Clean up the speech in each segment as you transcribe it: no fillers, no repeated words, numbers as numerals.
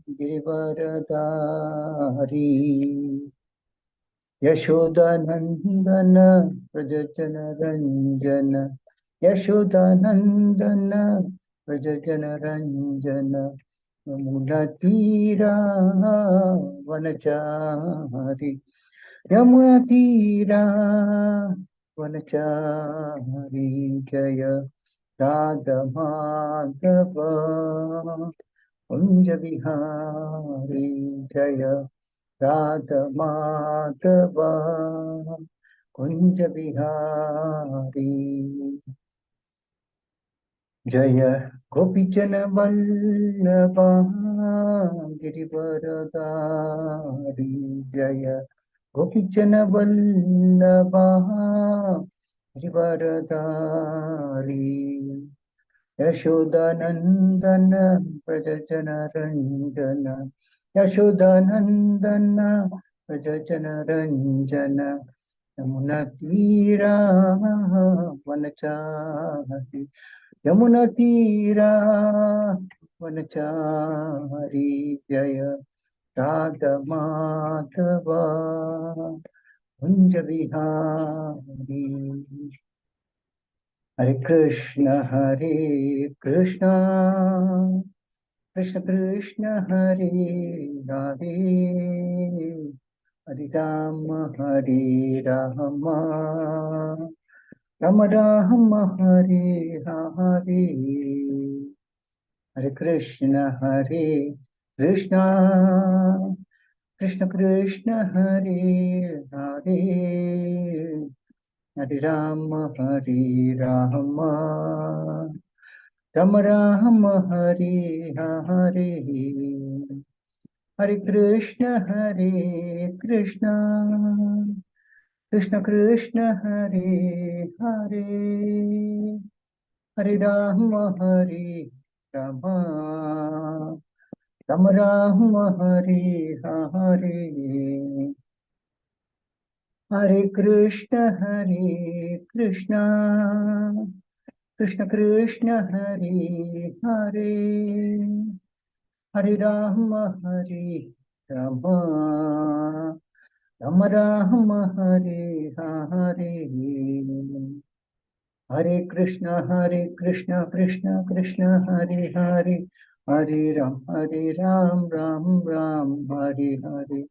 गिरिवरदारी यशोदानंदन प्रजजन रंजन यशोदानंदन प्रजजन रंजन यमुना तीरा वनचारी यमुना तीरा वनचारी जय राधा माधव कुंज विहारी जय राधा माधव कुंज विहारी जय गोपीजन वल्लभा गिरिवरदारी जय गोपीजन वल्लभा गिरिवरदारी यशोदानंदन प्रजजन रंजन यशोदानंदन प्रजजन रंजन यमुना तीरा वनचारी यमुना तीरा वनचारी जय राधा माधव कुंज विहारी हरे कृष्ण कृष्ण कृष्ण हरे हरे हरे राम राम राम हरे हरे हरे कृष्ण कृष्ण कृष्ण कृष्ण हरे हरे हरे राम राम राम हरे हरे हरे कृष्ण कृष्ण कृष्ण कृष्ण हरे हरे हरे राम राम राम राम हरे हरे हरे कृष्ण कृष्ण कृष्ण कृष्ण हरे हरे हरे राम राम राम राम हरे हरे हरे कृष्ण कृष्ण कृष्ण हरे हरे हरे राम राम राम हरे हरे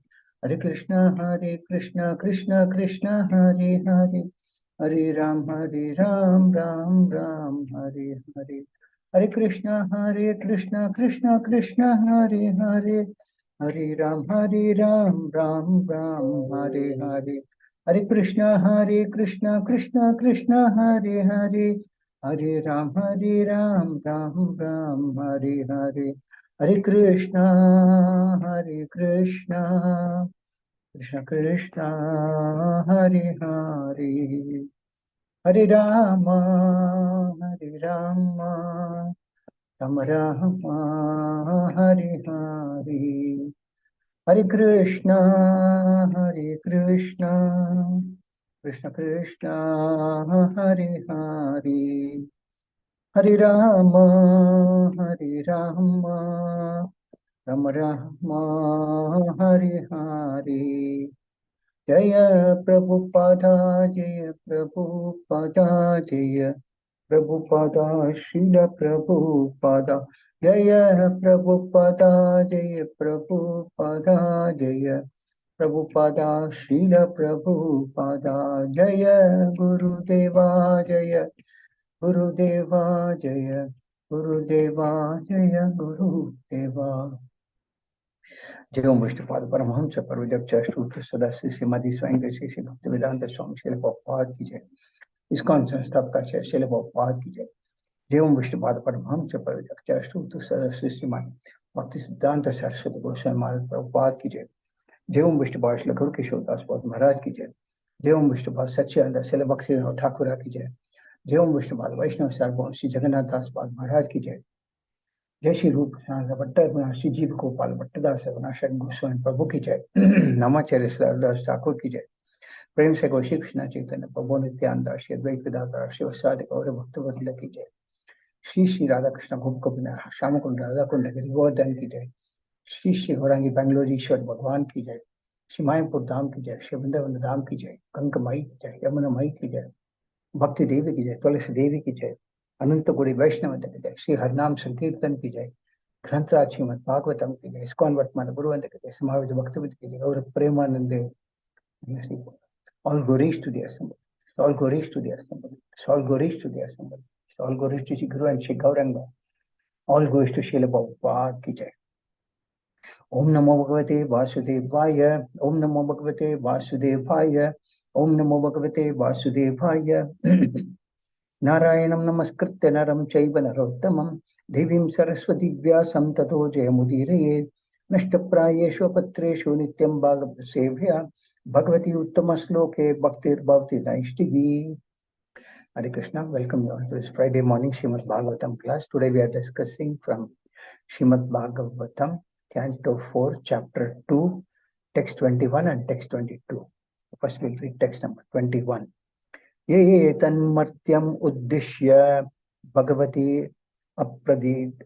हरे कृष्ण कृष्ण कृष्ण हरे हरे हरे राम राम राम हरे हरे हरे कृष्ण कृष्ण कृष्ण हरे हरे हरे राम राम राम हरे हरे हरे कृष्ण कृष्ण कृष्ण हरे हरे हरे राम राम राम हरे हरे हरे कृष्ण कृष्ण कृष्ण हरे हरे हरे राम राम राम हरे हरे हरे कृष्ण कृष्ण कृष्ण हरे हरे हरे राम राम राम हरे हरे जय प्रभुपादा जय प्रभुपादा जय प्रभुपादा श्रील प्रभुपादा जय प्रभुपादा जय प्रभुपादा जय प्रभुपादा श्रील प्रभुपादा जय गुरुदेवा जय गुरुदेवा जय गुरुदेवा जय गुरुदेवा जय ओम विष्णुपाद परमहंस परमजप अष्टोत्तर सदस्य श्रीमती स्वयं श्री भक्तिवेदांत स्वामी श्रील प्रभुपाद की जय। इस्कॉन संस्थापक श्रील प्रभुपाद की जय। जय ओम विष्णुपाद परमहंस परमजप अष्टोत्तर सदस्य श्रीमती भक्ति सिद्धांत सरस्वती गोस्वामी महाराज प्रभुपाद की जय। जय ओम विष्णुपाद श्री गुरु किशोरदास महाराज की जय। जय ओम विष्णुपाद सच्चिदानंद श्रील बख्शी ठाकुर की जय। जय ओम विष्णुपाद वैष्णव सार्वभौम श्री जगन्नाथ दास महाराज की जय। जय श्री रूप श्री जीव गोपाल भट्टदास रघुनाथ गोस्वामी प्रभु की जय। नामाचार्य श्रीदास ठाकुर की जय। प्रेम से गौ श्री कृष्ण चैतन्य प्रभु नित्यानंद श्री अद्वैत वेदांत श्री वसादि गौर भक्तवृंद की जय। श्री श्री राधा कृष्ण गोप गोपिनाथ श्याम कुंड राधा कुंड गिरिवर्धन की जय। श्री श्री गौरांगी बेंगलोर ईश्वर भगवान की जय, श्री मायापुर धाम की जय, श्री वृंदावन धाम की जय, गंगा माई की जय, यमुना माई की जय, भक्ति देवी की जय, तुलसी देवी की जय, अनंत गुड़ी वैष्णव की जय, श्री हरनाम संकीर्तन की जय, ग्रंथराज श्रीमद भागवतम की जय, इस्कॉन वर्तमान गुरुवंद की जय, समावेश भक्तविद की जय, और प्रेमानंदे all glories to the assembly, all glories to the assembly, all glories to the assembly, all glories to Shri Guru and Shri Gauranga, all glories to Srila Prabhupada ki jai. Om Namo Bhagavate Vasudevaya, Om Namo Bhagavate Vasudevaya, Om Namo Bhagavate Vasudevaya. Narayanam namaskritya naram chaiva narottamam devim saraswati vyasam tato jayamudiraye nashtaprayeshu apatreshu nityam bhagavata sevya bhagavati uttama sloke bhaktir bhavati naishtigi. Hare Krishna, welcome you all to this Friday morning Srimad Bhagavatam class. Today we are discussing from Srimad Bhagavatam, Canto 4, Chapter 2, Text 21 and Text 22. First we'll read text number 21. ये तन्मर्त्यम् उद्दिश्य भगवती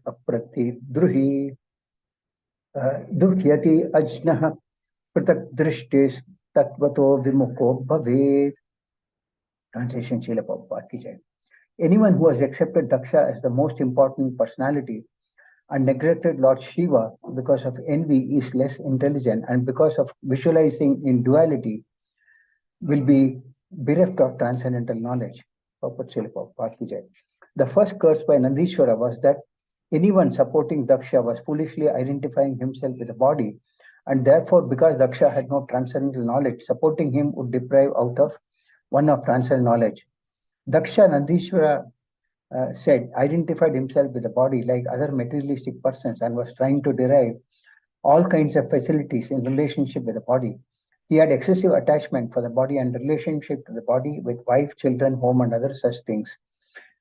अप्रतिद्रुहि दुह्यति अज्ञः पृथक् दृष्टि तत्वतो विमुखो भवेत्. Translation Srila Prabhupada ki jai. Anyone who has accepted Daksha as the most important personality and neglected Lord Shiva because of envy is less intelligent, and because of visualizing in duality will be bereft of transcendental knowledge. The first curse by Nandishwara was that anyone supporting Daksha was foolishly identifying himself with the body, and therefore, because Daksha had no transcendental knowledge, supporting him would deprive out of one of transcendental knowledge. Daksha, Nandishwara said, identified himself with the body like other materialistic persons and was trying to derive all kinds of facilities in relationship with the body. He had excessive attachment for the body and relationship to the body with wife, children, home, and other such things,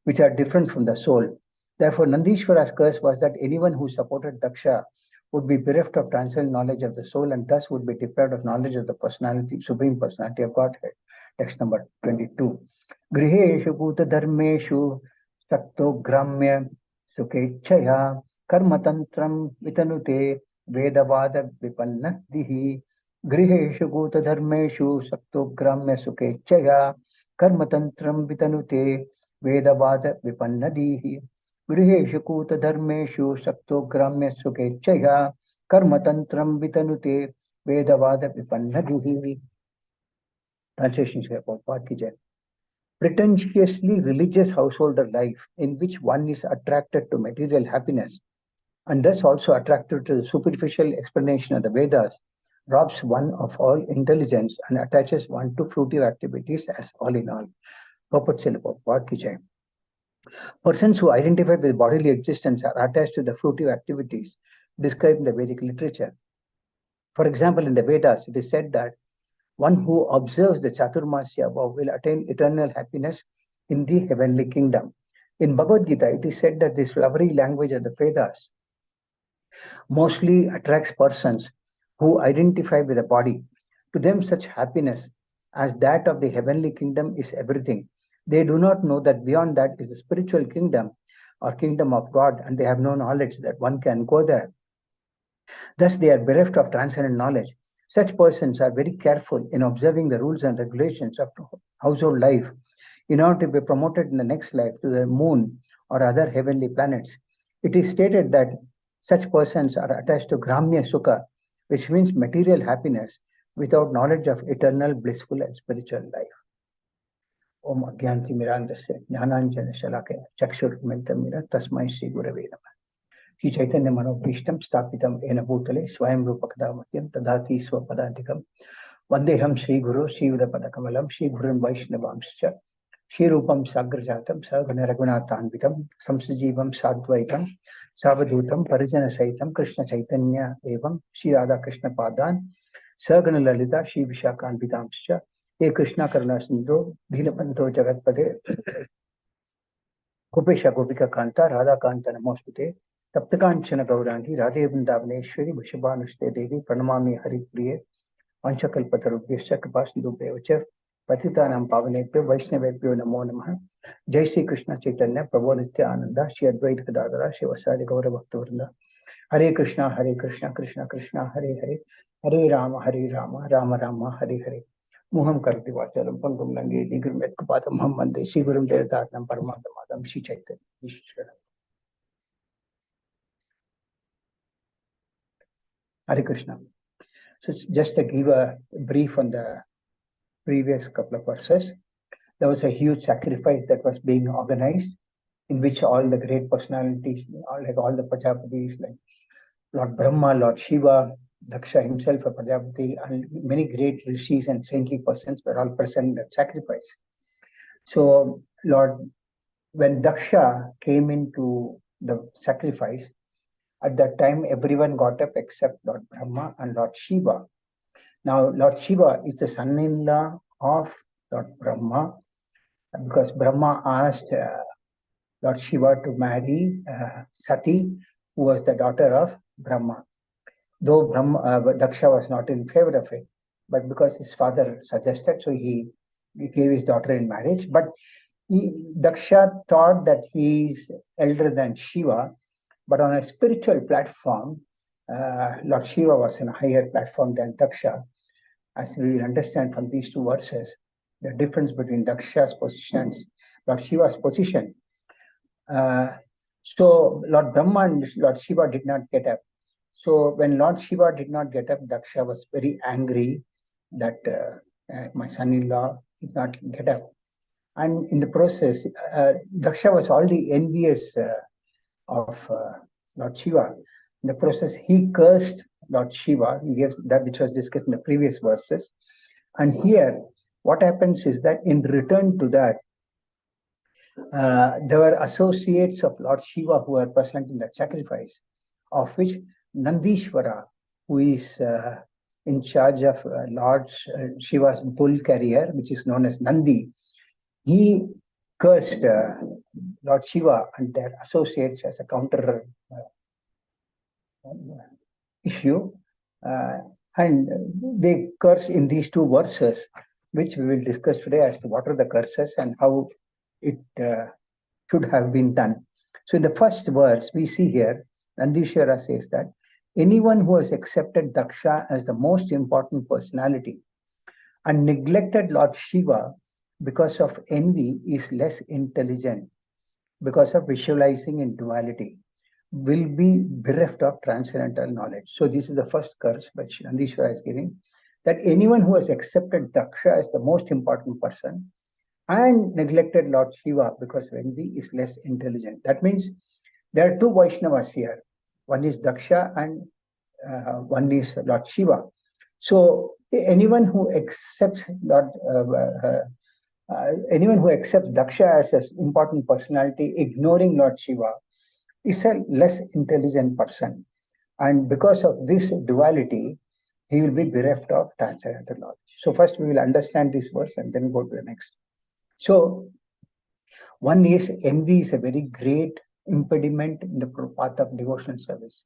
which are different from the soul. Therefore, Nandishwara's curse was that anyone who supported Daksha would be bereft of transcendental knowledge of the soul, and thus would be deprived of knowledge of the personality, supreme personality of Godhead. Text number 22. Griheshu bhuta dharmeshu sakto gramya sukechaya karmatantram vitanute vedavada vipannadihi. Griheshu bhuta dharmeshu sakto gramya sukechaya karmatantram vitanute vedavada vipannadihi. Griheshu bhuta dharmeshu sakto gramya sukechaya karmatantram vitanute vedavada vipannadihi. Translation Srila Prabhupada ki jai. Pretentiously religious householder life, in which one is attracted to material happiness and thus also attracted to the superficial explanation of the Vedas, robs one of all intelligence and attaches one to fruitive activities as all in all. Purport Srila Prabhupada ki jai. Persons who identify with bodily existence are attached to the fruitive activities described in the Vedic literature. For example, in the Vedas, it is said that one who observes the Chaturmasya above will attain eternal happiness in the heavenly kingdom. In Bhagavad Gita, it is said that this flowery language of the Vedas mostly attracts persons who identify with the body. To them, such happiness as that of the heavenly kingdom is everything. They do not know that beyond that is the spiritual kingdom or kingdom of God, and they have no knowledge that one can go there. Thus, they are bereft of transcendent knowledge. Such persons are very careful in observing the rules and regulations of household life in order to be promoted in the next life to the moon or other heavenly planets. It is stated that such persons are attached to Gramya Sukha, which means material happiness, without knowledge of eternal, blissful, and spiritual life. Om Agyanti Mirandasya Jnananjana Shalakaya Chakshurmiltamira Tasmai Shri Gurave Namah. Shri Chaitanya Manopishtam Stapitam Ena Bhutale Swayam Rupakadamakyam Tadati Swapadantikam Vandeham Shri Guru Shri Udapadakamalam Shri Gurun Vaishnavamscha Shri Rupam Sagrajatam Sagana Raghunathanvitam Samsajivam Sadvaitam Savadutam Parijana Saitam Krishna Chaitanya Evam Shri Radha Krishna Padan Sagana Lalita Shri Vishakanvitamscha He Krishna Karuna Sindhu Dheelapanto Jagatpade Gopesha Gopika Kanta Radha Kanta Namostute Taptakanchana Gaurangi Radhe Vrindavaneshwari Vrishabhanushte Devi Pranamami Haripriye Vanchakalpatarubhyascha Kripasindubhyacha Patitanam Pavanebhyo Vaishnavebhyo Namo Namaha. Jai Shri Krishna Chaitanya Prabhu Nityananda Shri Advaita Gadadhara Shri Vasadi Gaura Bhakta Vrinda Hare Krishna, Krishna Krishna, Hare Hare, Hare Rama, Rama Rama, Hare Hare. Muham karti vacharam pangam lange digrum etkapatam ham mande sigurum devatatnam paramattamadam Shri Chaitanya. Hare Krishna. So just to give a brief on the previous couple of verses, there was a huge sacrifice that was being organized in which all the great personalities, like all the Prajapatis, like Lord Brahma, Lord Shiva, Daksha himself, a Prajapati, and many great rishis and saintly persons were all present in that sacrifice. So, when Daksha came into the sacrifice, at that time everyone got up except Lord Brahma and Lord Shiva. Now, Lord Shiva is the son-in-law of Lord Brahma, because Brahma asked Lord Shiva to marry Sati, who was the daughter of Brahma. Though Daksha was not in favor of it, but because his father suggested, so he gave his daughter in marriage. But Daksha thought that he is elder than Shiva, but on a spiritual platform, Lord Shiva was in a higher platform than Daksha. As we will understand from these two verses, the difference between Daksha's position and Lord Shiva's position. So Lord Brahma and Lord Shiva did not get up. So when Lord Shiva did not get up, Daksha was very angry that my son-in-law did not get up. And in the process, Daksha was already envious of Lord Shiva. In the process, he cursed Lord Shiva. He gave that which was discussed in the previous verses. And here, what happens is that in return to that, there were associates of Lord Shiva who were present in that sacrifice, of which Nandishvara, who is in charge of Lord Shiva's bull carrier, which is known as Nandi, he cursed Lord Shiva and their associates as a counter issue. And they curse in these two verses, which we will discuss today as to what are the curses and how it should have been done. So in the first verse, we see here, Nandishvara says that anyone who has accepted Daksha as the most important personality and neglected Lord Shiva because of envy is less intelligent because of visualizing in duality, will be bereft of transcendental knowledge. So this is the first curse which Nandishvara is giving, that anyone who has accepted Daksha as the most important person and neglected Lord Shiva because of envy is less intelligent. That means there are two Vaishnavas here. One is Daksha and one is Lord Shiva. So anyone who accepts Daksha as an important personality, ignoring Lord Shiva, is a less intelligent person. And because of this duality, he will be bereft of transcendental knowledge. So first we will understand this verse and then go to the next. So one is envy is a very great impediment in the path of devotional service.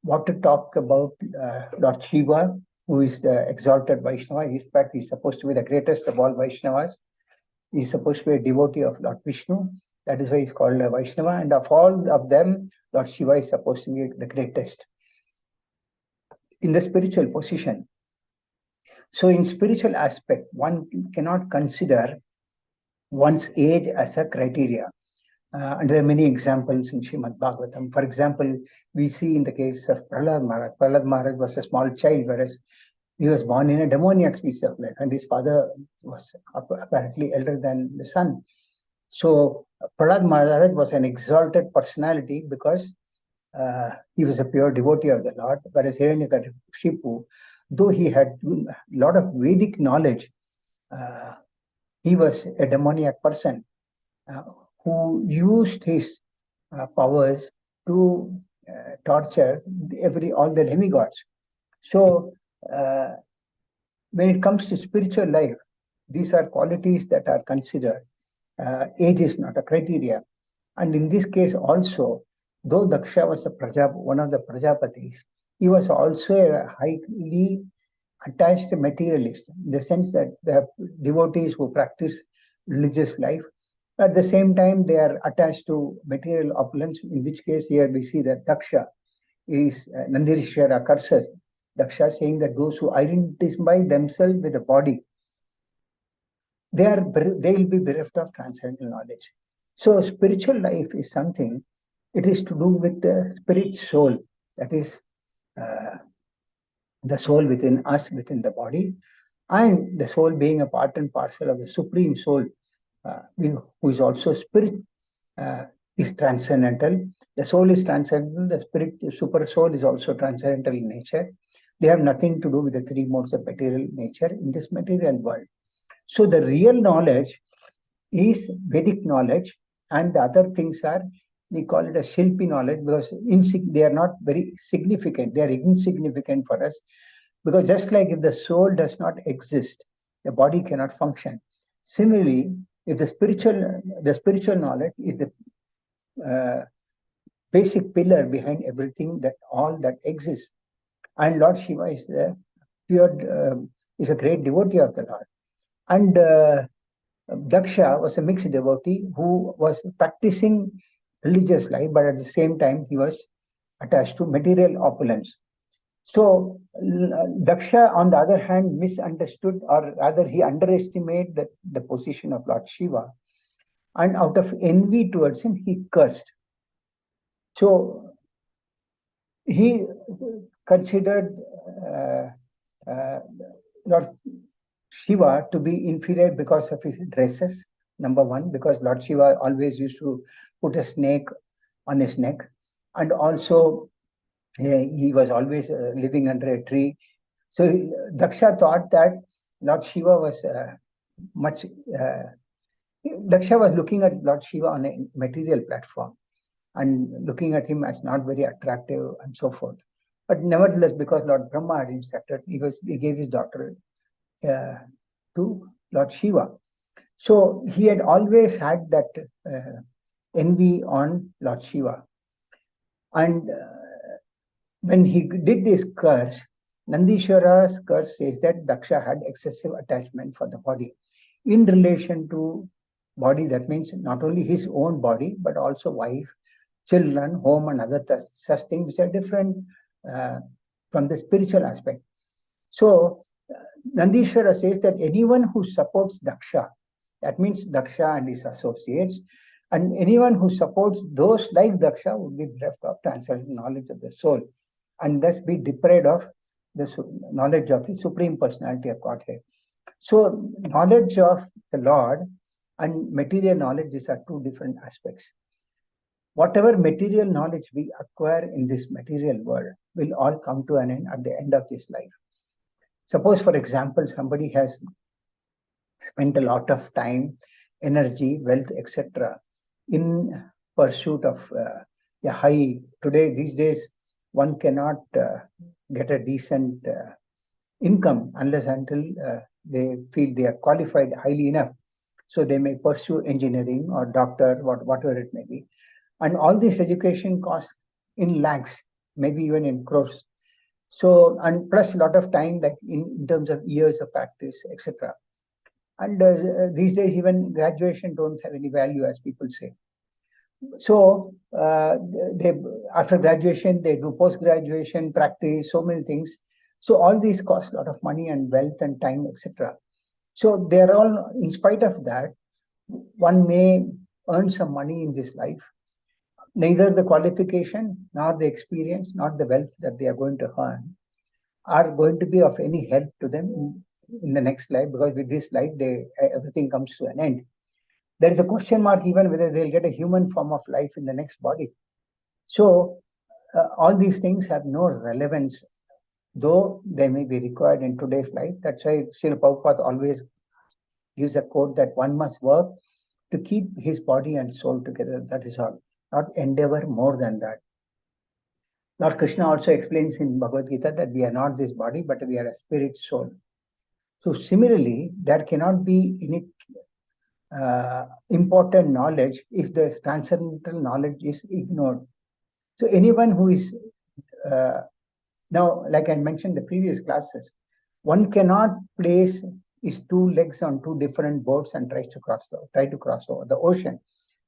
What to talk about Lord Shiva, who is the exalted Vaishnava. In fact, he's supposed to be the greatest of all Vaishnavas. He's supposed to be a devotee of Lord Vishnu. That is why he's called a Vaishnava. And of all of them, Lord Shiva is supposed to be the greatest in the spiritual position. So in spiritual aspect, one cannot consider one's age as a criteria. And there are many examples in Srimad Bhagavatam. For example, we see in the case of Prahlad Maharaj. Prahlad Maharaj was a small child, whereas he was born in a demoniac species of life, and his father was apparently elder than the son. So Prahlad Maharaj was an exalted personality because he was a pure devotee of the Lord, whereas Hiranyakashipu, though he had a lot of Vedic knowledge, he was a demoniac person who used his powers to torture all the demigods. So when it comes to spiritual life, these are qualities that are considered. Age is not a criteria. And in this case also, though Daksha was one of the Prajapatis, he was also a highly attached materialist, in the sense that there are devotees who practice religious life. At the same time, they are attached to material opulence, in which case here we see that Daksha is Nandishwara curses Daksha, saying that those who identify themselves with the body, they will be bereft of transcendental knowledge. So spiritual life is something, it is to do with the spirit soul, that is uh, the soul within us, within the body, and the soul being a part and parcel of the supreme soul, who is also spirit, is transcendental. The soul is transcendental, the spirit, the super soul, is also transcendental in nature. They have nothing to do with the three modes of material nature in this material world. So the real knowledge is Vedic knowledge, and the other things are, we call it a Shilpi knowledge, because they are not very significant. They are insignificant for us, because just like if the soul does not exist, the body cannot function. Similarly, if the spiritual knowledge is the basic pillar behind everything, that all that exists. And Lord Shiva is is a great devotee of the Lord. And Daksha was a mixed devotee who was practicing religious life, but at the same time he was attached to material opulence. So Daksha, on the other hand, misunderstood, or rather he underestimated the position of Lord Shiva, and out of envy towards him, he cursed. So he considered Lord Shiva to be inferior because of his dresses, number one, because Lord Shiva always used to put a snake on his neck, and also he was always living under a tree. So Daksha thought that Lord Shiva was Daksha was looking at Lord Shiva on a material platform and looking at him as not very attractive and so forth. But nevertheless, because Lord Brahma had instructed, he gave his daughter to Lord Shiva. So he had always had that envy on Lord Shiva. And when he did this curse, Nandishwara's curse says that Daksha had excessive attachment for the body in relation to body. That means not only his own body, but also wife, children, home, and other such things which are different from the spiritual aspect. So Nandishwara says that anyone who supports Daksha, that means Daksha and his associates, and anyone who supports those like Daksha would be bereft of transcendental knowledge of the soul, and thus be deprived of the knowledge of the Supreme Personality of Godhead. So knowledge of the Lord and material knowledge, these are two different aspects. Whatever material knowledge we acquire in this material world will all come to an end at the end of this life. Suppose, for example, somebody has spent a lot of time, energy, wealth, etc. in pursuit of a high. Today, these days, one cannot get a decent income unless until they feel they are qualified highly enough. So they may pursue engineering or doctor, whatever it may be. And all this education costs in lakhs, maybe even in crores. So, and plus a lot of time, like in terms of years of practice, etc. And these days, even graduation don't have any value, as people say. So, they after graduation, they do post-graduation practice, so many things. So all these cost a lot of money and wealth and time, etc. So they are all, in spite of that, one may earn some money in this life. Neither the qualification, nor the experience, nor the wealth that they are going to earn are going to be of any help to them in the next life, because with this life, everything comes to an end. There is a question mark even whether they'll get a human form of life in the next body. So all these things have no relevance, though they may be required in today's life. That's why Srila Prabhupada always gives a quote that one must work to keep his body and soul together. That is all. Not endeavor more than that. Lord Krishna also explains in Bhagavad Gita that we are not this body, but we are a spirit soul. So similarly, there cannot be any important knowledge if the transcendental knowledge is ignored. So anyone who is now, like I mentioned in the previous classes, one cannot place his two legs on two different boats and try to cross over the ocean.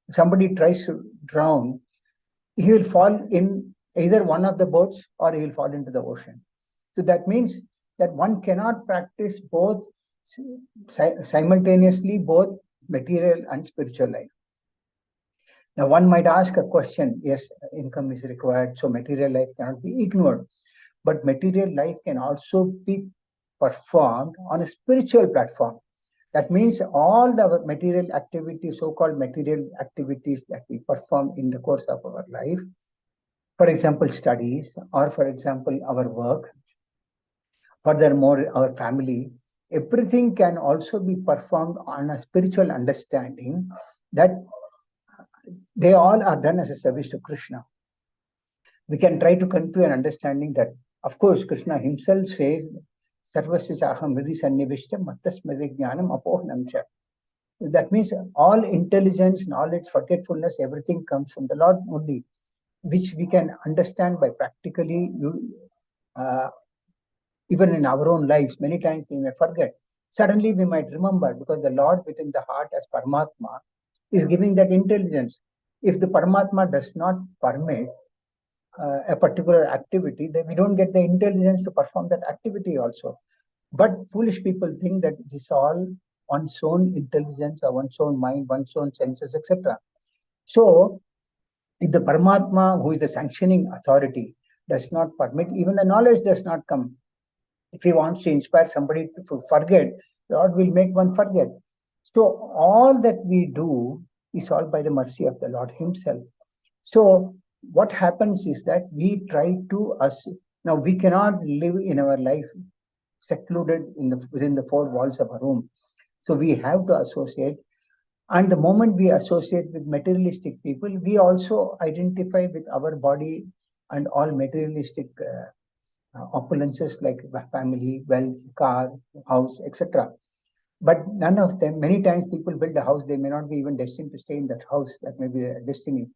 If somebody tries to drown, he will fall in either one of the boats or he will fall into the ocean. So that means that one cannot practice both simultaneously, both material and spiritual life. Now, one might ask a question, yes, income is required, so material life cannot be ignored. But material life can also be performed on a spiritual platform. That means all the material activities, so-called material activities that we perform in the course of our life, for example, studies, or for example, our work, furthermore, our family, everything can also be performed on a spiritual understanding that they all are done as a service to Krishna. We can try to come to an understanding that, of course, Krishna himself says, Sarvasya chaham hridi sannivishta mattasmriti jnanam apohanam cha. That means all intelligence, knowledge, forgetfulness, everything comes from the Lord only, which we can understand by practically, even in our own lives. Many times we may forget. Suddenly we might remember, because the Lord within the heart as Paramatma is giving that intelligence. If the Paramatma does not permit a particular activity, then we don't get the intelligence to perform that activity also. But foolish people think that it is all one's own intelligence or one's own mind, one's own senses, etc. So, if the Paramatma, who is the sanctioning authority, does not permit, even the knowledge does not come. If he wants to inspire somebody to forget, the Lord will make one forget. So, all that we do is all by the mercy of the Lord himself. So, what happens is that we try to now we cannot live in our life secluded within the four walls of a room. So we have to associate, and the moment we associate with materialistic people, we also identify with our body and all materialistic opulences like family, wealth, car, house, etc. But none of them, many times people build a house, they may not be even destined to stay in that house. That may be their destiny.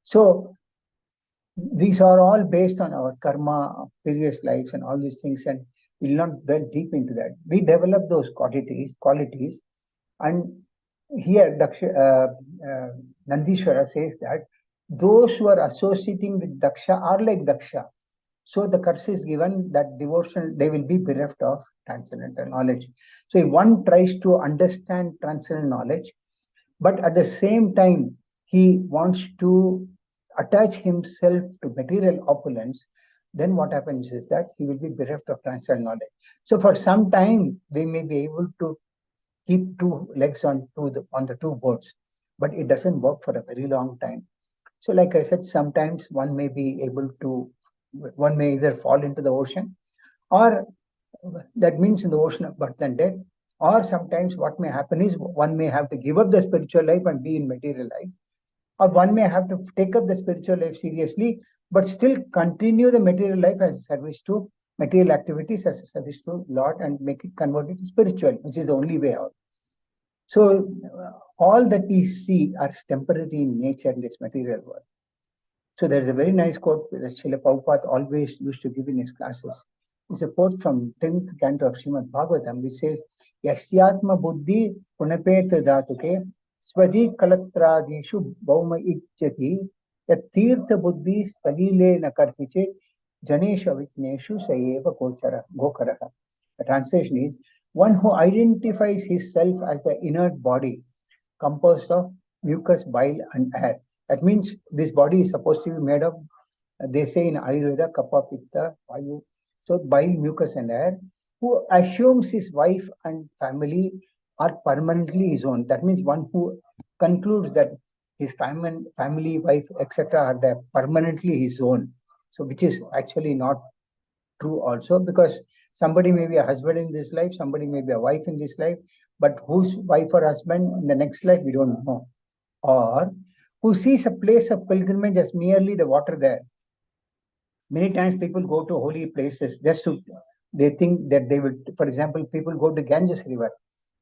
So these are all based on our karma, previous lives, and all these things, and we'll not delve deep into that. We develop those qualities, and here Nandishwara says that those who are associating with Daksha are like Daksha. So the curse is given that devotional, they will be bereft of transcendental knowledge. So if one tries to understand transcendental knowledge, but at the same time he wants to attach himself to material opulence, then what happens is that he will be bereft of transcendental knowledge. So for some time, we may be able to keep two legs on the two boats, but it doesn't work for a very long time. So like I said, sometimes one may either fall into the ocean, or that means in the ocean of birth and death, or sometimes what may happen is one may have to give up the spiritual life and be in material life, or one may have to take up the spiritual life seriously, but still continue the material life as a service to material activities, as a service to Lord, and make it convert it to spiritual, which is the only way out. So all that we see are temporary in nature in this material world. So there's a very nice quote that Srila Prabhupada always used to give in his classes. It's a quote from 10th canto of Srimad Bhagavatam, which says, Yasyatma buddhi punapetra dhatuke swadi kalatradishu bhauma icchati yat tirtha buddhi salile nakarhiche janeshu avijneshu sayeva gokaraha. The translation is, one who identifies his self as the inert body composed of mucus, bile, and air. That means this body is supposed to be made of, they say in Ayurveda, kapha, pitta, vayu, so bile, mucus, and air, who assumes his wife and family are permanently his own. That means one who concludes that his family, wife, etc. are there permanently his own. So which is actually not true also, because somebody may be a husband in this life, somebody may be a wife in this life, but whose wife or husband in the next life, we don't know. Or who sees a place of pilgrimage as merely the water there. Many times people go to holy places just to, they think that they will, for example, people go to Ganges River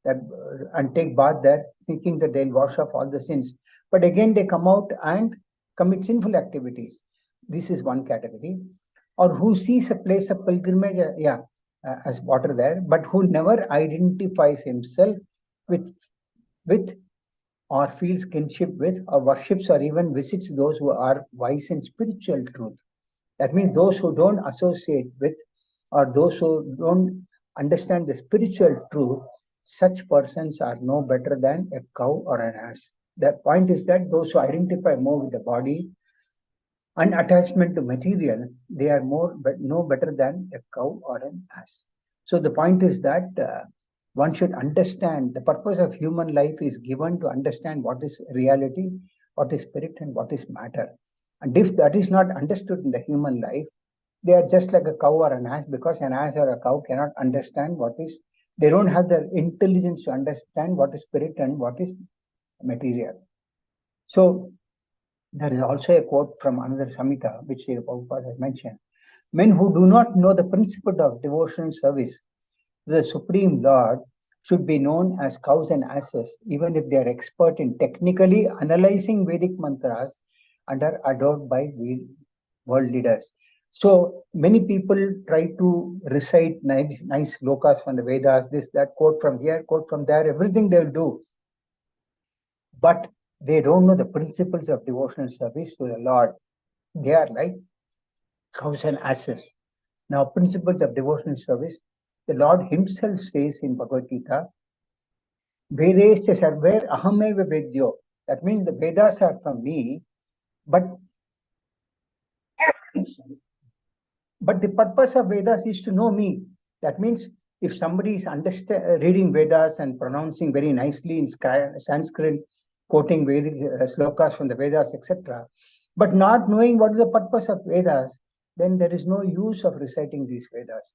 and take bath there, thinking that they'll wash off all the sins. But again, they come out and commit sinful activities. This is one category. Or who sees a place of pilgrimage, as water there, but who never identifies himself with or feels kinship with, or worships or even visits those who are wise in spiritual truth. That means those who don't associate with, or those who don't understand the spiritual truth, such persons are no better than a cow or an ass. The point is that those who identify more with the body and attachment to material, they are no better than a cow or an ass. So the point is that one should understand the purpose of human life is given to understand what is reality, what is spirit, and what is matter. And if that is not understood in the human life, they are just like a cow or an ass, because an ass or a cow cannot understand what is, they don't have the intelligence to understand what is spirit and what is material. So there is also a quote from another Samhita, which Prabhupada has mentioned. Men who do not know the principle of devotional service to the Supreme Lord should be known as cows and asses, even if they are expert in technically analyzing Vedic mantras and are adored by world leaders. So many people try to recite nice slokas from the Vedas, this, that, quote from here, quote from there, everything they'll do. But they don't know the principles of devotional service to the Lord. They are like cows and asses. Now, principles of devotional service, the Lord Himself says in Bhagavad Gita, Vedesya sarver ahameva vedyo. That means the Vedas are from me, but the purpose of Vedas is to know me. That means if somebody is reading Vedas and pronouncing very nicely in Sanskrit, quoting Vedic slokas from the Vedas, etc., but not knowing what is the purpose of Vedas, then there is no use of reciting these Vedas,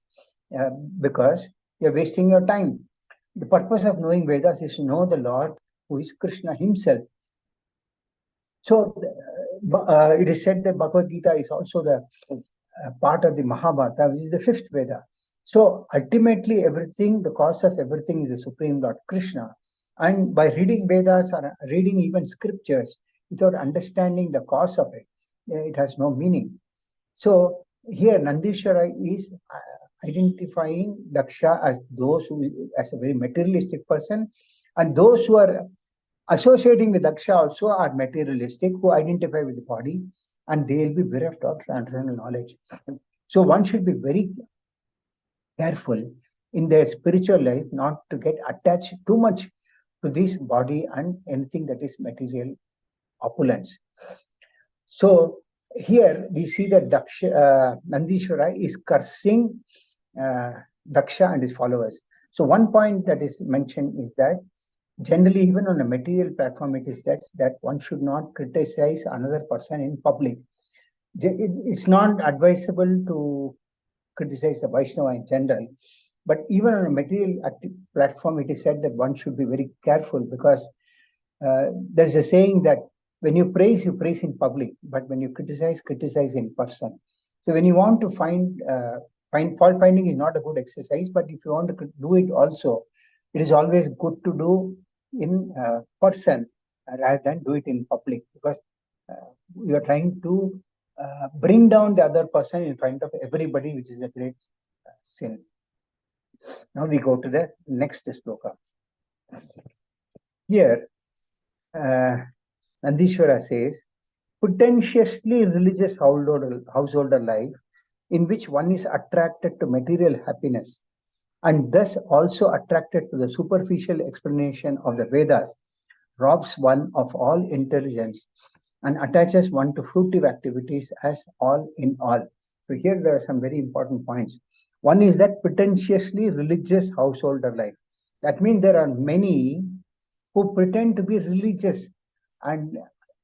because you're wasting your time. The purpose of knowing Vedas is to know the Lord, who is Krishna Himself. So it is said that Bhagavad Gita is also the part of the Mahabharata, which is the fifth Veda. So ultimately, everything, the cause of everything is the Supreme Lord Krishna. And by reading Vedas or reading even scriptures without understanding the cause of it, it has no meaning. So here Nandishwara is identifying Daksha as those who, as a very materialistic person, and those who are associating with Daksha also are materialistic, who identify with the body, and they will be bereft of transcendental knowledge. So one should be very careful in their spiritual life not to get attached too much to this body and anything that is material opulence. So here we see that Nandishwara is cursing Daksha and his followers. So one point that is mentioned is that generally, even on a material platform, it is that one should not criticize another person in public. It's not advisable to criticize the Vaishnava in general, but even on a material platform, it is said that one should be very careful, because there's a saying that when you praise in public, but when you criticize in person. So when you want to find fault finding is not a good exercise, but if you want to do it also, it is always good to do in person rather than do it in public, because you are trying to bring down the other person in front of everybody, which is a great sin. Now we go to the next sloka. Here, Nandishwara says, pretentiously religious householder life in which one is attracted to material happiness and thus also attracted to the superficial explanation of the Vedas robs one of all intelligence and attaches one to fruitive activities as all in all. So here there are some very important points. One is that pretentiously religious householder life. That means there are many who pretend to be religious, and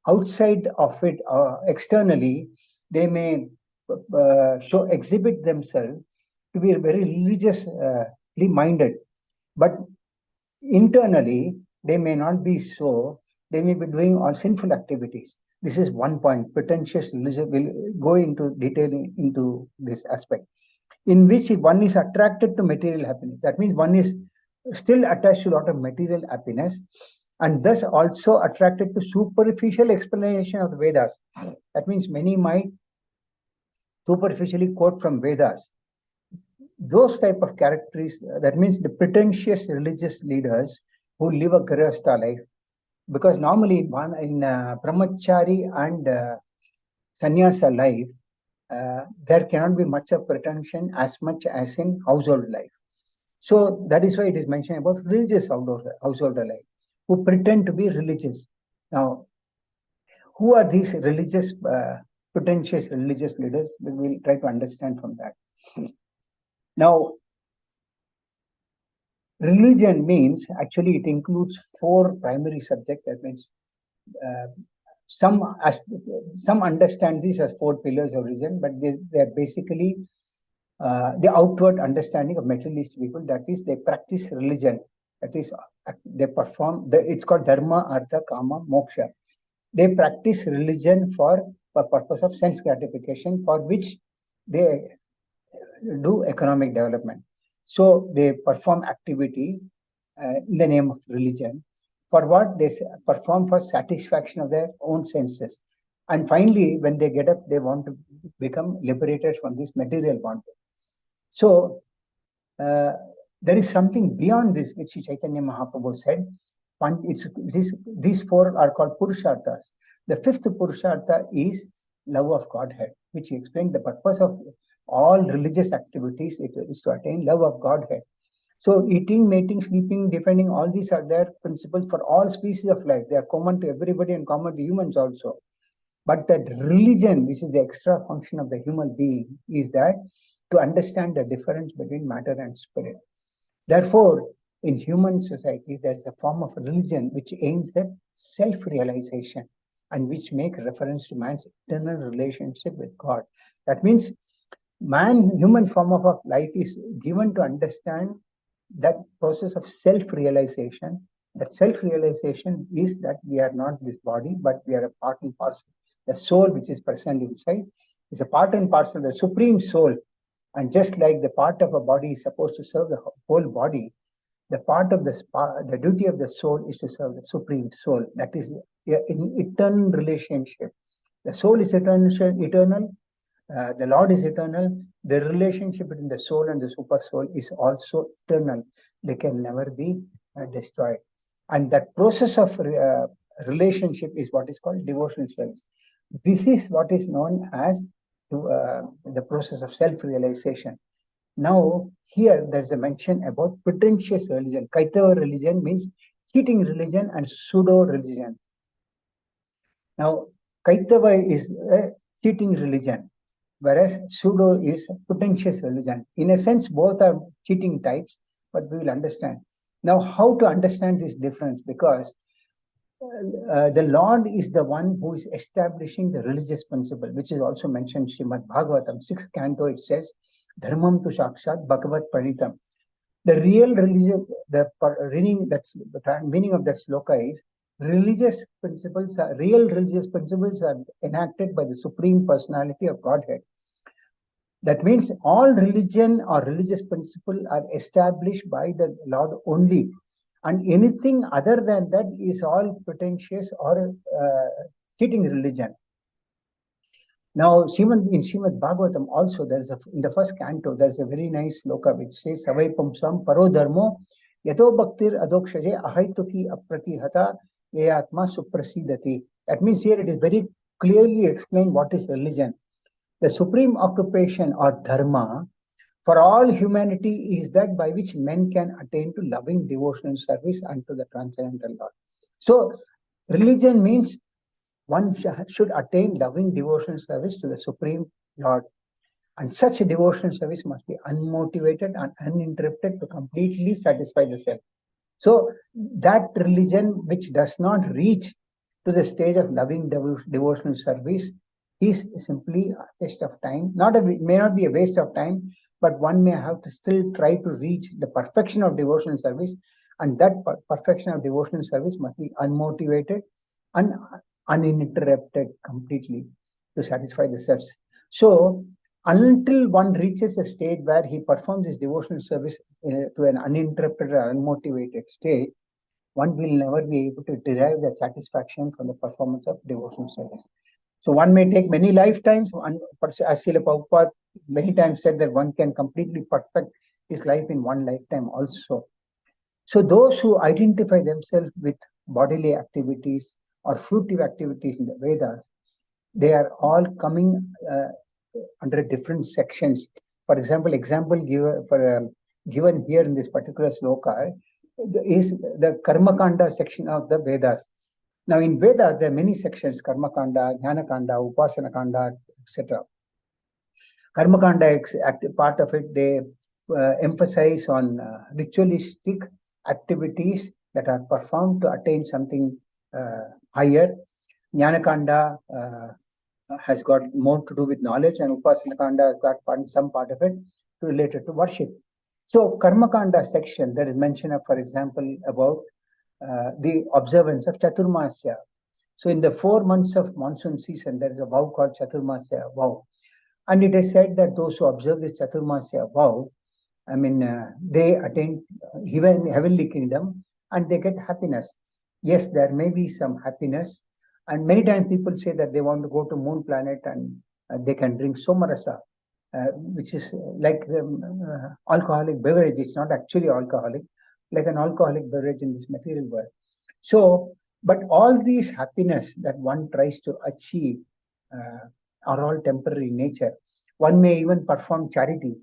outside of it, externally, they may exhibit themselves to be very religiously minded, but internally they may not be so. They may be doing all sinful activities. This is one point. Pretentious religion will go into detail into this aspect, in which one is attracted to material happiness. That means one is still attached to a lot of material happiness, and thus also attracted to superficial explanation of the Vedas. That means many might superficially quote from Vedas. Those type of characters, that means the pretentious religious leaders who live a grihastha life, because normally in brahmachari and sannyasa life, there cannot be much of pretension as much as in household life. So that is why it is mentioned about religious household life, who pretend to be religious. Now, who are these religious, pretentious religious leaders? We will try to understand from that. Now, religion means, actually it includes 4 primary subjects. That means uh, some understand these as 4 pillars of religion, but they are basically the outward understanding of materialist people. That is, they practice religion. That is, they perform. It's called dharma, artha, kama, moksha. They practice religion for purpose of sense gratification, for which they do economic development. So they perform activity in the name of religion. For what? They perform for satisfaction of their own senses. And finally, when they get up, they want to become liberated from this material bondage. So there is something beyond this, which Chaitanya Mahaprabhu said. These 4 are called Purusharthas. The 5th Purushartha is love of Godhead, which he explained. The purpose of all religious activities is to attain love of Godhead. So eating, mating, sleeping, defending, all these are their principles for all species of life. They are common to everybody and common to humans also. But that religion, which is the extra function of the human being, is that to understand the difference between matter and spirit. Therefore, in human society, there is a form of religion which aims at self-realization and which make reference to man's eternal relationship with God. That means human form of life is given to understand that process of self-realization. That self-realization is that we are not this body, but we are a part and parcel. The soul which is present inside is a part and parcel of the supreme soul. And just like the part of a body is supposed to serve the whole body, the part of the duty of the soul is to serve the supreme soul. That is an eternal relationship. The soul is eternal. The Lord is eternal. The relationship between the soul and the super soul is also eternal. They can never be destroyed. And that process of relationship is what is called devotional service. This is what is known as the process of self-realization. Now, here there's a mention about pretentious religion. Kaitava religion means cheating religion and pseudo religion. Now, Kaitava is a cheating religion, whereas pseudo is pretentious religion. In a sense, both are cheating types, but we will understand. Now, how to understand this difference? Because the Lord is the one who is establishing the religious principle, which is also mentioned in Srimad Bhagavatam, 6th canto. It says, Dharmam tu Shakshat Bhagavat Pranitam. The real religion, the meaning of that sloka is real religious principles are enacted by the Supreme Personality of Godhead. That means all religion or religious principles are established by the Lord only. And anything other than that is all pretentious or cheating religion. Now, in Srimad Bhagavatam also, in the 1st canto, there's a very nice sloka which says, Savai Pumsam Paro Dharmo Yato Bhaktir Adokshaje Ahaituki Apratihata Yatma Suprasidati. That means here it is very clearly explained what is religion. The supreme occupation or dharma for all humanity is that by which men can attain to loving devotional service unto the transcendental Lord. So, religion means one should attain loving devotional service to the Supreme Lord. And such a devotional service must be unmotivated and uninterrupted to completely satisfy the self. So, that religion which does not reach to the stage of loving devotional service is simply a waste of time. May not be a waste of time, but one may have to still try to reach the perfection of devotional service, and that perfection of devotional service must be unmotivated and uninterrupted completely to satisfy the self. So, until one reaches a stage where he performs his devotional service to an uninterrupted or unmotivated state, one will never be able to derive that satisfaction from the performance of devotional service. So one may take many lifetimes, as Srila Prabhupada many times said that one can completely perfect his life in one lifetime also. So those who identify themselves with bodily activities or fruitive activities in the Vedas, they are all coming under different sections. For example, given here in this particular sloka is the Karma Kanda section of the Vedas. Now, in Vedas, there are many sections: Karma Kanda, Jnana Kanda, Upasana Kanda, etc. Karma Kanda, part of it, they emphasize on ritualistic activities that are performed to attain something higher. Jnana Kanda has got more to do with knowledge, and Upasana Kanda has got some part of it related to worship. So, Karma Kanda section, there is mention of, for example, about the observance of Chaturmasya. So, in the 4 months of monsoon season, there is a vow called Chaturmasya vow. And it is said that those who observe this Chaturmasya vow, they attain heavenly kingdom and they get happiness. Yes, there may be some happiness. And many times people say that they want to go to moon planet and they can drink somarasa, which is like alcoholic beverage. It's not actually alcoholic, like an alcoholic beverage in this material world. So, but all these happiness that one tries to achieve are all temporary in nature. One may even perform charity.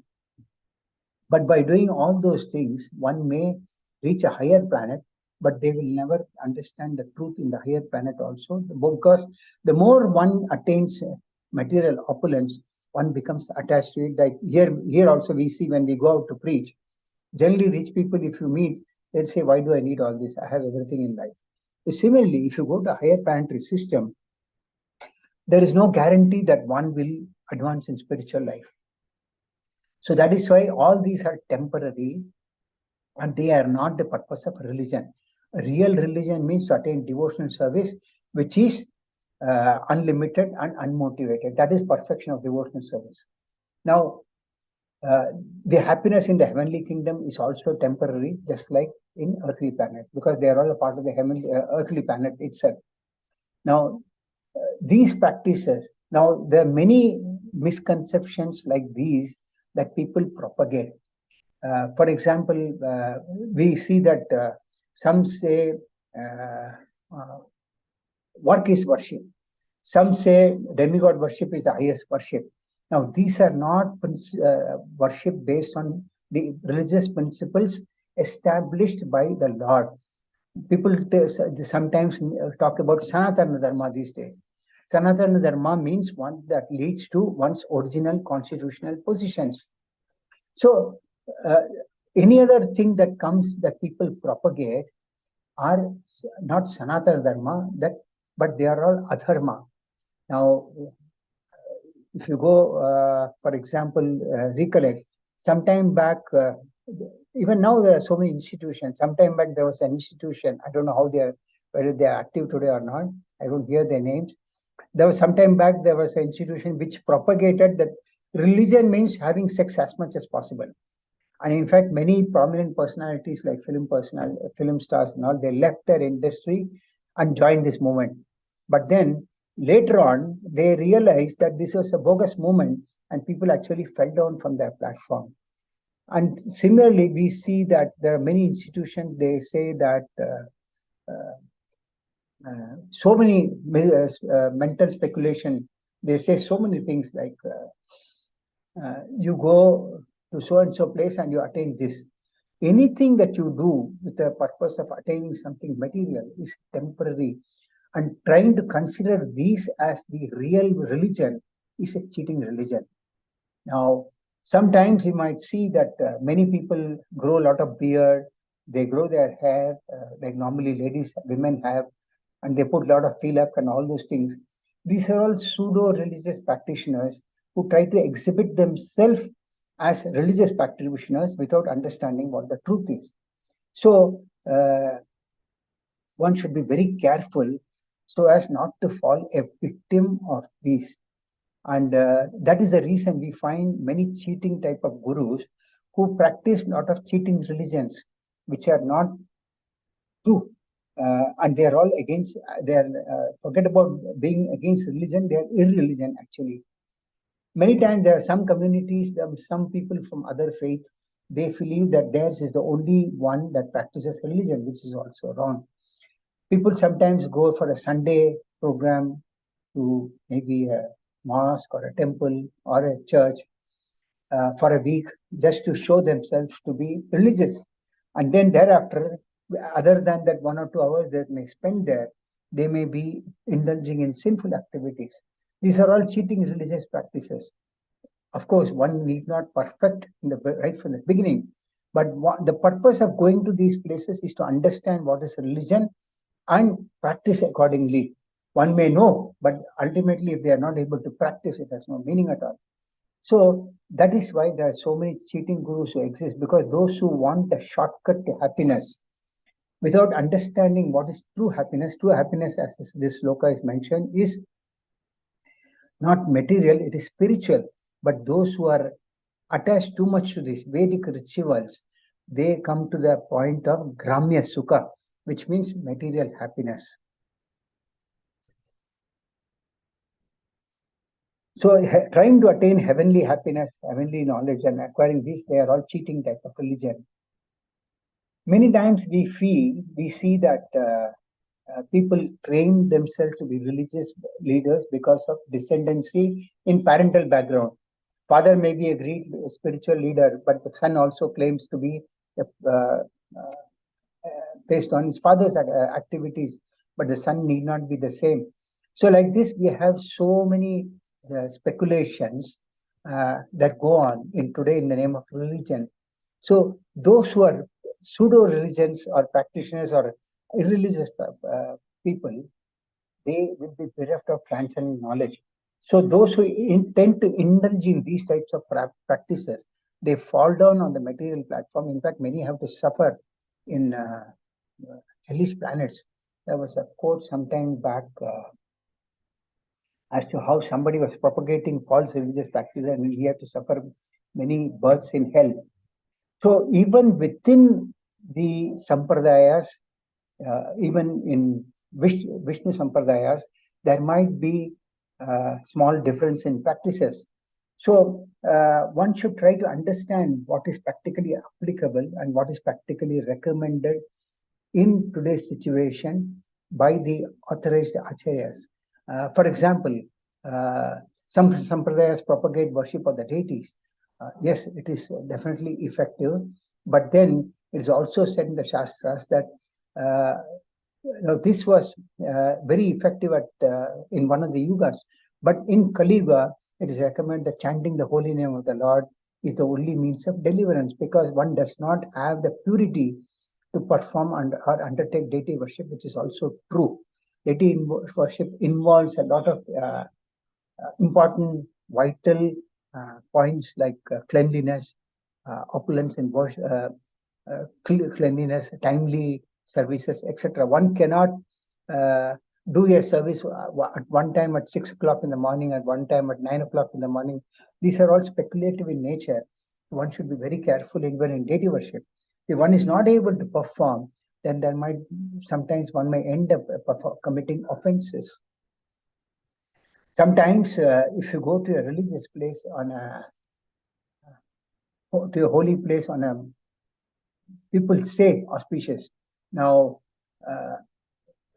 But by doing all those things, one may reach a higher planet, but they will never understand the truth in the higher planet also. Because the more one attains material opulence, one becomes attached to it. Like here also we see when we go out to preach, generally rich people, if you meet, they'll say, why do I need all this? I have everything in life. So similarly, if you go to a higher planetary system, there is no guarantee that one will advance in spiritual life. So that is why all these are temporary and they are not the purpose of religion. A real religion means to attain devotional service, which is unlimited and unmotivated. That is perfection of devotional service. Now, the happiness in the heavenly kingdom is also temporary, just like in earthly planet, because they are all a part of the heavenly earthly planet itself. Now, these practices, now there are many misconceptions like these that people propagate. For example, we see that some say work is worship. Some say demigod worship is the highest worship. Now, these are not worship based on the religious principles established by the Lord. People sometimes talk about Sanatana Dharma these days. Sanatana Dharma means one that leads to one's original constitutional positions. So, any other thing that comes that people propagate are not Sanatana Dharma, but they are all adharma. Now, if you go, for example, recollect, sometime back, even now there are so many institutions. Sometime back there was an institution. I don't know whether they are active today or not. I don't hear their names. There was sometime back there was an institution which propagated that religion means having sex as much as possible. And in fact, many prominent personalities like film stars and all, they left their industry and joined this movement. But then later on, they realized that this was a bogus movement and people actually fell down from their platform. And similarly, we see that there are many institutions, they say that so many mental speculation, they say so many things like you go to so and so place and you attain this. Anything that you do with the purpose of attaining something material is temporary, and trying to consider these as the real religion is a cheating religion. Now, sometimes you might see that many people grow a lot of beard, they grow their hair like normally women have, and they put a lot of tilak and all those things. These are all pseudo-religious practitioners who try to exhibit themselves as religious practitioners without understanding what the truth is. So, one should be very careful so as not to fall a victim of these. And that is the reason we find many cheating type of gurus who practice a lot of cheating religions, which are not true. And they are all against, forget about being against religion, they are irreligion actually. Many times there are some communities, some people from other faith, they believe that theirs is the only one that practices religion, which is also wrong. People sometimes go for a Sunday program to maybe mosque or a temple or a church for a week just to show themselves to be religious. And then thereafter, other than that 1 or 2 hours they may spend there, they may be indulging in sinful activities. These are all cheating religious practices. Of course, one need not perfect in the right from the beginning, but the purpose of going to these places is to understand what is religion and practice accordingly. One may know, but ultimately, if they are not able to practice, it has no meaning at all. So that is why there are so many cheating gurus who exist, because those who want a shortcut to happiness without understanding what is true happiness, as this sloka is mentioned, is not material, it is spiritual. But those who are attached too much to these Vedic rituals, they come to the point of Gramya Sukha, which means material happiness. So trying to attain heavenly happiness, heavenly knowledge, and acquiring this, they are all cheating type of religion. Many times we see that people train themselves to be religious leaders because of descendancy in parental background. Father may be a great spiritual leader, but the son also claims to be based on his father's activities, but the son need not be the same. So like this, we have so many speculations that go on in today in the name of religion. So those who are pseudo religions or practitioners or irreligious people, they will be bereft of transcendent knowledge. So those who intend to indulge in these types of practices, they fall down on the material platform. In fact, many have to suffer in hellish planets. There was a quote sometime back as to how somebody was propagating false religious practices and he had to suffer many births in hell. So even within the sampradayas, even in Vishnu sampradayas, there might be small difference in practices. So one should try to understand what is practically applicable and what is practically recommended in today's situation by the authorized acharyas. For example, some sampradayas propagate worship of the deities. Yes, it is definitely effective, but then it is also said in the Shastras that this was very effective in one of the yugas. But in Kali Yuga, it is recommended that chanting the holy name of the Lord is the only means of deliverance, because one does not have the purity to perform or undertake deity worship, which is also true. Deity worship involves a lot of important, vital points like cleanliness, opulence in cleanliness, timely services, etc. One cannot do a service at one time at 6 o'clock in the morning, at one time at 9 o'clock in the morning. These are all speculative in nature. One should be very careful even in deity worship. If one is not able to perform, then there might sometimes one may end up committing offenses. Sometimes, if you go to a religious place to a holy place on a, people say auspicious. Now,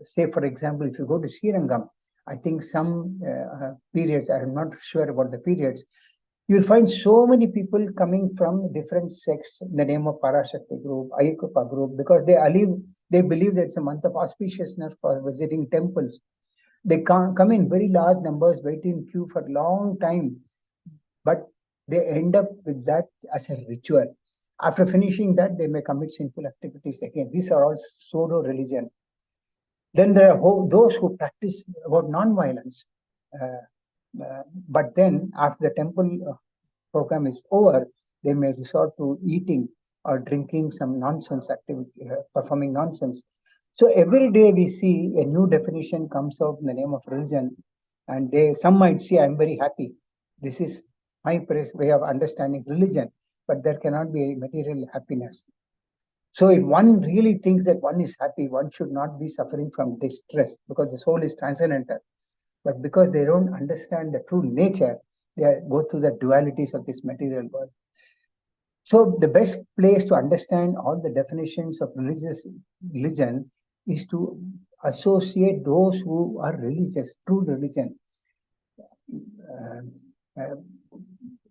say for example, if you go to Srirangam, I think some periods, I'm not sure about the periods, you'll find so many people coming from different sects in the name of Parashakti group, Ayakapa group, because they believe that it's a month of auspiciousness for visiting temples. They come in very large numbers, wait in queue for a long time, but they end up with that as a ritual. After finishing that, they may commit sinful activities again. These are all pseudo religion. Then there are those who practice about non-violence. But then after the temple program is over, they may resort to eating or drinking some nonsense activity, performing nonsense. So every day we see a new definition comes out in the name of religion, and some might say, "I'm very happy." This is my way of understanding religion, but there cannot be any material happiness. So if one really thinks that one is happy, one should not be suffering from distress, because the soul is transcendental. But because they don't understand the true nature, they go through the dualities of this material world. So the best place to understand all the definitions of religion is to associate those who are religious, true religion. uh,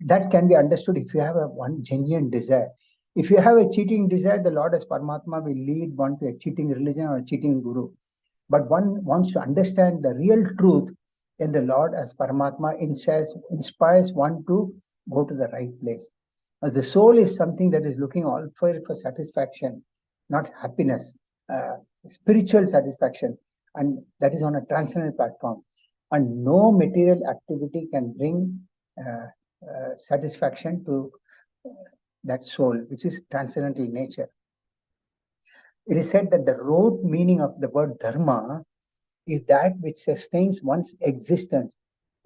that can be understood if you have a one genuine desire. If you have a cheating desire, the Lord as Paramatma will lead one to a cheating religion or a cheating guru. But one wants to understand the real truth, then the Lord as Paramatma inspires one to go to the right place. The soul is something that is looking all for satisfaction, not happiness, spiritual satisfaction, and that is on a transcendental platform. And no material activity can bring satisfaction to that soul, which is transcendental nature. It is said that the root meaning of the word dharma is that which sustains one's existence.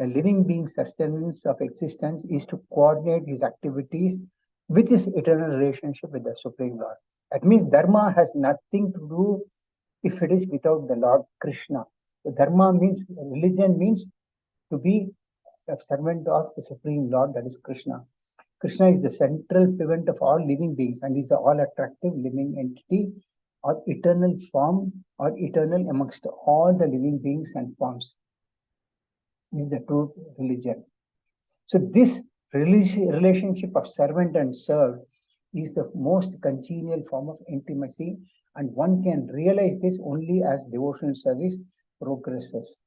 A living being's sustenance of existence is to coordinate his activities with his eternal relationship with the Supreme Lord. That means dharma has nothing to do if it is without the Lord Krishna. So dharma means, religion means to be a servant of the Supreme Lord, that is Krishna. Krishna is the central pivot of all living beings and is the all-attractive living entity or eternal form or eternal amongst all the living beings and forms. This is the true religion. So this relationship of servant and served is the most congenial form of intimacy, and one can realize this only as devotional service progresses.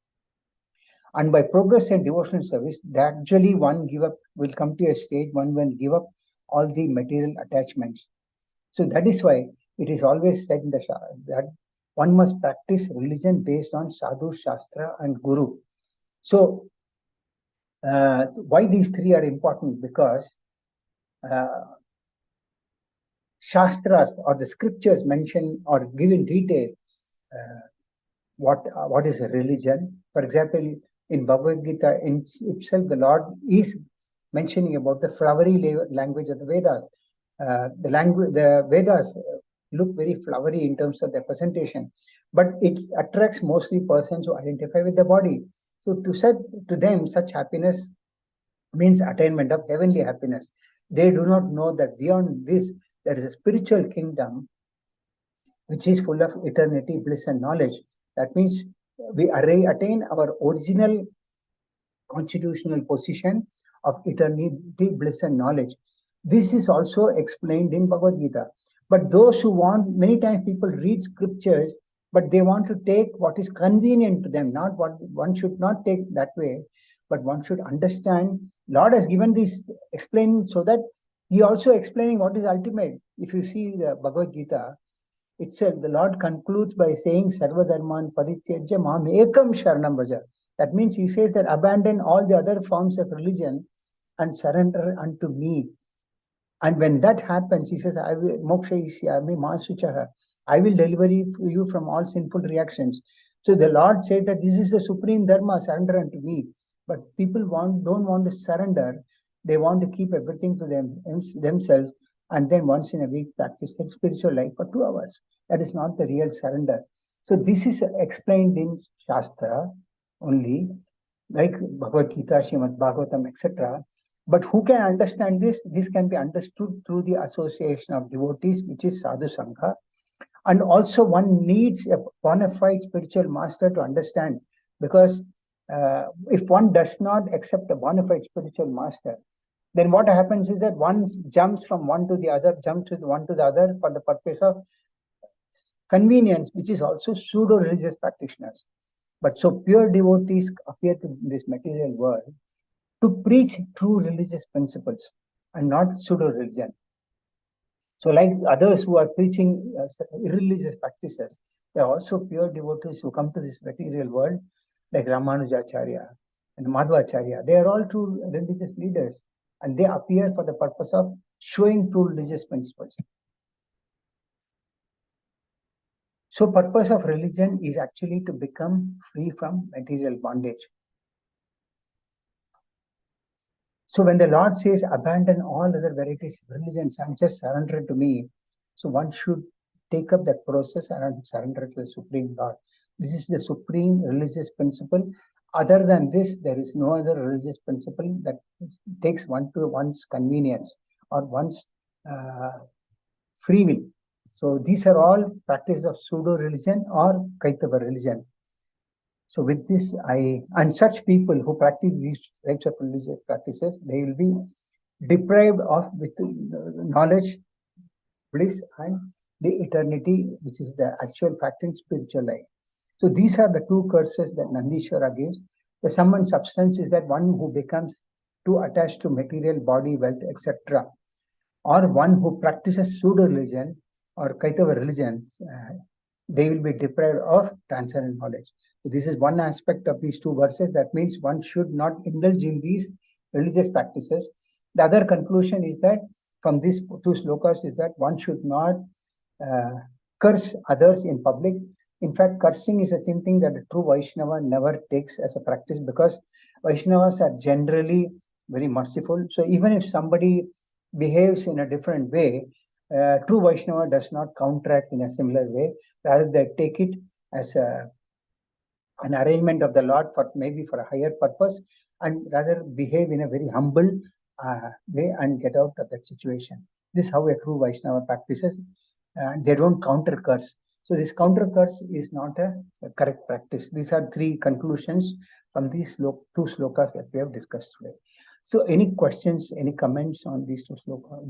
And by progress in devotional service, actually one will come to a stage one will give up all the material attachments. So that is why it is always said in the that one must practice religion based on sadhu, shastra, and guru. So why these three are important? Because shastras or the scriptures mention or give in detail what is a religion. For example, in Bhagavad Gita itself, the Lord is mentioning about the flowery language of the Vedas. The Vedas look very flowery in terms of their presentation, but it attracts mostly persons who identify with the body. So to them, such happiness means attainment of heavenly happiness. They do not know that beyond this, there is a spiritual kingdom which is full of eternity, bliss, and knowledge. That means we attain our original constitutional position of eternity, bliss, and knowledge. This is also explained in Bhagavad Gita. But those who want, many times people read scriptures, but they want to take what is convenient to them, not what one should not take that way, but one should understand. Lord has given this explaining so that he also explaining what is ultimate. If you see the Bhagavad Gita itself, the Lord concludes by saying, Sarva Dharman Parityajya Mam Ekam Sharanam Vraja. That means he says that abandon all the other forms of religion and surrender unto me. And when that happens, he says, I will moksha isyami masuchaha. I will deliver you from all sinful reactions. So the Lord says that this is the supreme dharma, surrender unto me. But people don't want to surrender. They want to keep everything to themselves, and then once in a week practice their spiritual life for 2 hours. That is not the real surrender. So this is explained in Shastra only, like Bhagavad Gita, Srimad Bhagavatam, etc. But who can understand this? This can be understood through the association of devotees, which is sadhu sangha. And also one needs a bona fide spiritual master to understand, because if one does not accept a bona fide spiritual master, then what happens is that one jumps from one to the other, for the purpose of convenience, which is also pseudo-religious practitioners. But so pure devotees appear to this material world to preach true religious principles and not pseudo-religion. So like others who are preaching irreligious practices, there are also pure devotees who come to this material world, like Ramanujacharya and Madhvacharya. They are all true religious leaders, and they appear for the purpose of showing true religious principles. So purpose of religion is actually to become free from material bondage. So when the Lord says, abandon all other varieties of religions and just surrender to me, so one should take up that process and surrender to the Supreme Lord. This is the supreme religious principle. Other than this, there is no other religious principle that takes one to one's convenience or one's free will. So these are all practices of pseudo-religion or Kaitava religion. So with this, and such people who practice these types of religious practices, they will be deprived of with knowledge, bliss, and the eternity, which is the actual fact in spiritual life. So these are the two curses that Nandishwara gives. The sum and substance is that one who becomes too attached to material, body, wealth, etc., or one who practices pseudo religion or Kaitava religion, they will be deprived of transcendent knowledge. So this is one aspect of these two verses. That means one should not indulge in these religious practices. The other conclusion is that from these two slokas is that one should not curse others in public. In fact, cursing is a thing that a true Vaishnava never takes as a practice, because Vaishnavas are generally very merciful. So even if somebody behaves in a different way, true Vaishnava does not counteract in a similar way. Rather, they take it as an arrangement of the Lord for maybe for a higher purpose, and rather behave in a very humble way and get out of that situation. This is how a true Vaishnava practices. They don't counter curse. So this counter curse is not a correct practice. These are three conclusions from these two slokas that we have discussed today. So any questions, any comments on these two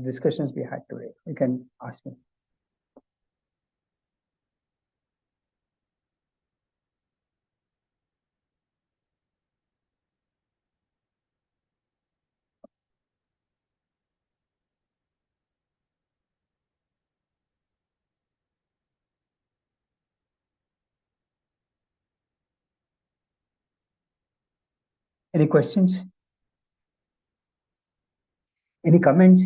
discussions we had today? You can ask me. Any questions? Any comments?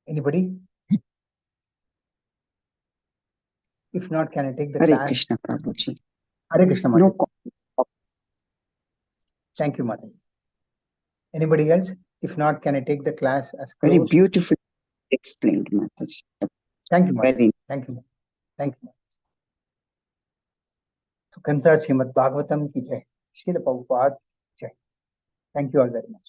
Anybody? If not, can I take the Hare class? Krishna, Prabhuji. Hare Krishna, Mataji. No. Thank you, Mataji. Anybody else? If not, can I take the class as closed? Very beautifully explained, Mataji. Thank you, Mataji. Very. Thank you. Thank you. So, Kantar Srimad Bhagavatam ki jai. Srila Prabhupada jai. Thank you all very much.